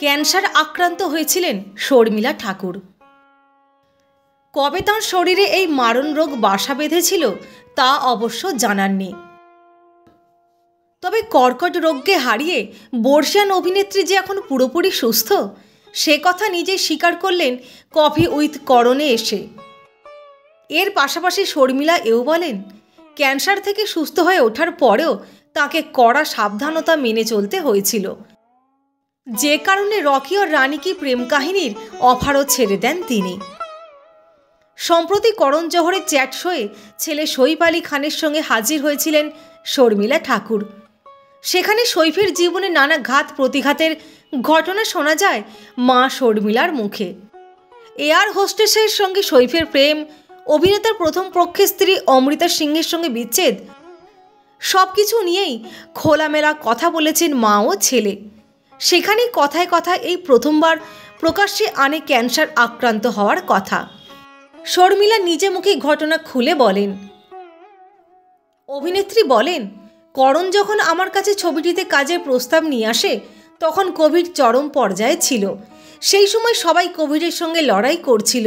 Cancer আক্রান্ত হয়েছিলেন শর্মিলা ঠাকুর। কবে তাঁর শরীরে এই মারণ রোগ বাসা বেঁধেছিল তা অবশ্য জানার নেই। তবে কর্কট রোগকে হারিয়ে বর্ষিয়ান অভিনেত্রী যে এখন পুরোপুরি সুস্থ সে কথা নিজেই স্বীকার করলেন কফি উইথ করণে এসে। এর পাশাপাশি শর্মিলা এও বলেন, ক্যান্সার থেকে সুস্থ হয়ে ওঠার পরেও তাকে কড়া সাবধানতা মেনে চলতে হয়েছিল, যে কারণে রকি ও রানী কি প্রেম কাহিনীর অফারও ছেড়ে দেন তিনি। সম্প্রতি করণ জোহরের চ্যাট শোয়ে ছেলে সইফ আলী খানের সঙ্গে হাজির হয়েছিলেন শর্মিলা ঠাকুর। সেখানে সইফের জীবনে নানা ঘাত প্রতিঘাতের ঘটনা শোনা যায় মা শর্মিলার মুখে। এয়ার হোস্টেসের সঙ্গে সইফের প্রেম, অভিনেতার প্রথম পক্ষের স্ত্রী অমৃতা সিংহের সঙ্গে বিচ্ছেদ, সব কিছু নিয়েই খোলামেলা কথা বলেছেন মা ও ছেলে। সেখানেই কথায় কথায় এই প্রথমবার প্রকাশ্যে আনে ক্যান্সার আক্রান্ত হওয়ার কথা। শর্মিলা নিজে মুখে ঘটনা খুলে বলেন। অভিনেত্রী বলেন, করণ যখন আমার কাছে ছবিটিতে কাজের প্রস্তাব নিয়ে আসে তখন কোভিড চরম পর্যায়ে ছিল। সেই সময় সবাই কোভিডের সঙ্গে লড়াই করছিল,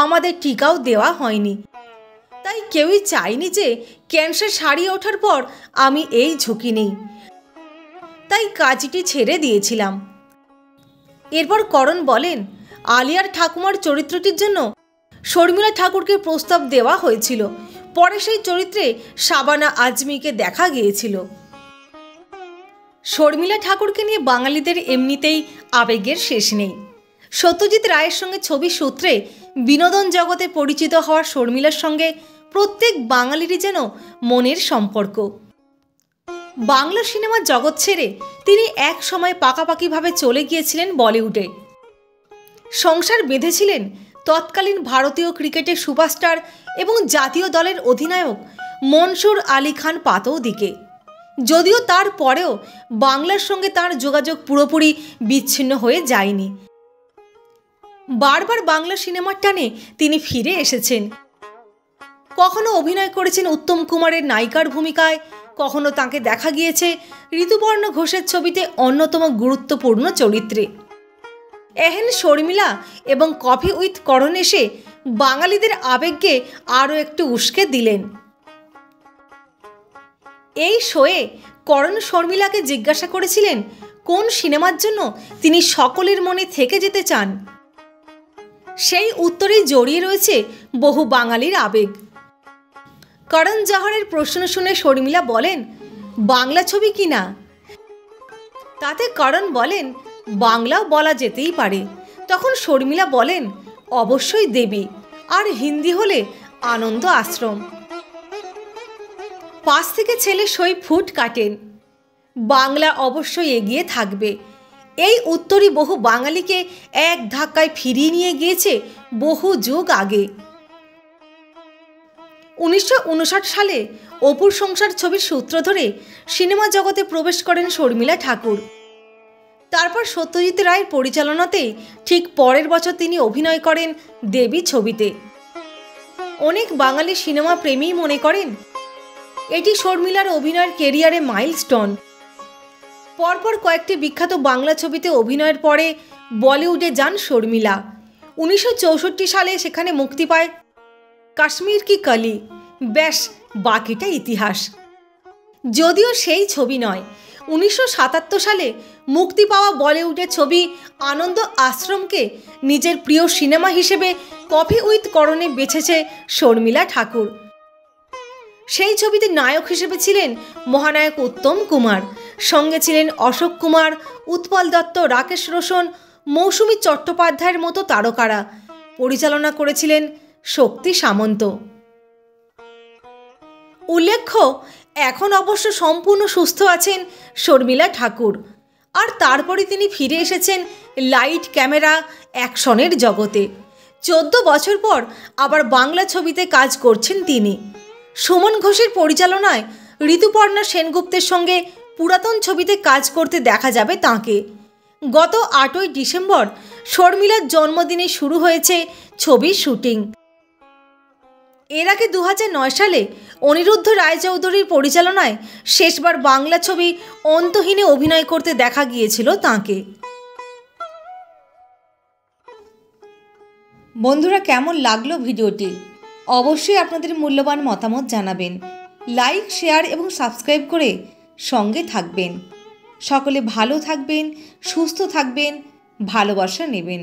আমাদের টিকাও দেওয়া হয়নি, তাই কেউই চায়নি যে ক্যান্সার সারিয়ে ওঠার পর আমি এই ঝুঁকি নেই, তাই কাজটি ছেড়ে দিয়েছিলাম। এরপর করণ বলেন, আলিয়ার ঠাকুমার চরিত্রটির জন্য শর্মিলা ঠাকুরকে প্রস্তাব দেওয়া হয়েছিল, পরে সেই চরিত্রে শাবানা আজমিকে দেখা গিয়েছিল। শর্মিলা ঠাকুরকে নিয়ে বাঙালিদের এমনিতেই আবেগের শেষ নেই। সত্যজিৎ রায়ের সঙ্গে ছবির সূত্রে বিনোদন জগতে পরিচিত হওয়া শর্মিলার সঙ্গে প্রত্যেক বাঙালিরই যেন মনের সম্পর্ক। বাংলা সিনেমার জগৎ ছেড়ে তিনি এক সময় পাকাপাকিভাবে চলে গিয়েছিলেন বলিউডে। সংসার বেঁধেছিলেন তৎকালীন ভারতীয় ক্রিকেটের সুপারস্টার এবং জাতীয় দলের অধিনায়ক মনসুর আলী খান পাতৌদিকে। যদিও তার পরেও বাংলার সঙ্গে তার যোগাযোগ পুরোপুরি বিচ্ছিন্ন হয়ে যায়নি। বারবার বাংলা সিনেমার টানে তিনি ফিরে এসেছেন। কখনো অভিনয় করেছেন উত্তম কুমারের নায়িকার ভূমিকায়, কখনো তাকে দেখা গিয়েছে ঋতুপর্ণ ঘোষের ছবিতে অন্যতম গুরুত্বপূর্ণ চরিত্রে। এহেন শর্মিলা এবং কফি উইথ করণ এসে বাঙালিদের আবেগকে আরও একটু উস্কে দিলেন। এই শোয়ে করণ শর্মিলাকে জিজ্ঞাসা করেছিলেন কোন সিনেমার জন্য তিনি সকলের মনে থেকে যেতে চান। সেই উত্তরেই জড়িয়ে রয়েছে বহু বাঙালির আবেগ। করণ জোহরের প্রশ্ন শুনে শর্মিলা বলেন, বাংলা ছবি কি না? তাতে করণ বলেন, বাংলাও বলা যেতেই পারে। তখন শর্মিলা বলেন, অবশ্যই দেবী, আর হিন্দি হলে আনন্দ আশ্রম। পাশ থেকে ছেলে সই ফুট কাটেন, বাংলা অবশ্যই এগিয়ে থাকবে। এই উত্তরই বহু বাঙালিকে এক ধাক্কায় ফিরিয়ে নিয়ে গিয়েছে বহু যুগ আগে। 1959 সালে অপুর সংসার ছবির সূত্র ধরে সিনেমা জগতে প্রবেশ করেন শর্মিলা ঠাকুর। তারপর সত্যজিৎ রায়ের পরিচালনাতেই ঠিক পরের বছর তিনি অভিনয় করেন দেবী ছবিতে। অনেক বাঙালি সিনেমা প্রেমী মনে করেন এটি শর্মিলার অভিনয়ের কেরিয়ারে মাইলস্টোন। পরপর কয়েকটি বিখ্যাত বাংলা ছবিতে অভিনয়ের পরে বলিউডে যান শর্মিলা। 1964 সালে সেখানে মুক্তি পায় কাশ্মীর কি কলি, ব্যাস বাকিটা ইতিহাস। যদিও সেই ছবি নয়, 1977 সালে মুক্তি পাওয়া বলিউডের ছবি আনন্দ আশ্রমকে নিজের প্রিয় সিনেমা হিসেবে কফি উইথ করণে বেছেছে শর্মিলা ঠাকুর। সেই ছবিতে নায়ক হিসেবে ছিলেন মহানায়ক উত্তম কুমার, সঙ্গে ছিলেন অশোক কুমার, উৎপল দত্ত, রাকেশ রোশন, মৌসুমী চট্টোপাধ্যায়ের মতো তারকারা। পরিচালনা করেছিলেন শক্তি সামন্ত। উল্লেখ্য, এখন অবশ্য সম্পূর্ণ সুস্থ আছেন শর্মিলা ঠাকুর, আর তারপরে তিনি ফিরে এসেছেন লাইট ক্যামেরা অ্যাকশনের জগতে। 14 বছর পর আবার বাংলা ছবিতে কাজ করছেন তিনি। সুমন ঘোষের পরিচালনায় ঋতুপর্ণা সেনগুপ্তের সঙ্গে পুরাতন ছবিতে কাজ করতে দেখা যাবে তাঁকে। গত 8ই ডিসেম্বর শর্মিলার জন্মদিনে শুরু হয়েছে ছবির শুটিং। এর আগে 2009 সালে অনিরুদ্ধ রায়চৌধুরীর পরিচালনায় শেষবার বাংলা ছবি অন্তহীনে অভিনয় করতে দেখা গিয়েছিল তাঁকে। বন্ধুরা, কেমন লাগলো ভিডিওটি? অবশ্যই আপনাদের মূল্যবান মতামত জানাবেন। লাইক, শেয়ার এবং সাবস্ক্রাইব করে সঙ্গে থাকবেন। সকলে ভালো থাকবেন, সুস্থ থাকবেন, ভালোবাসা নেবেন।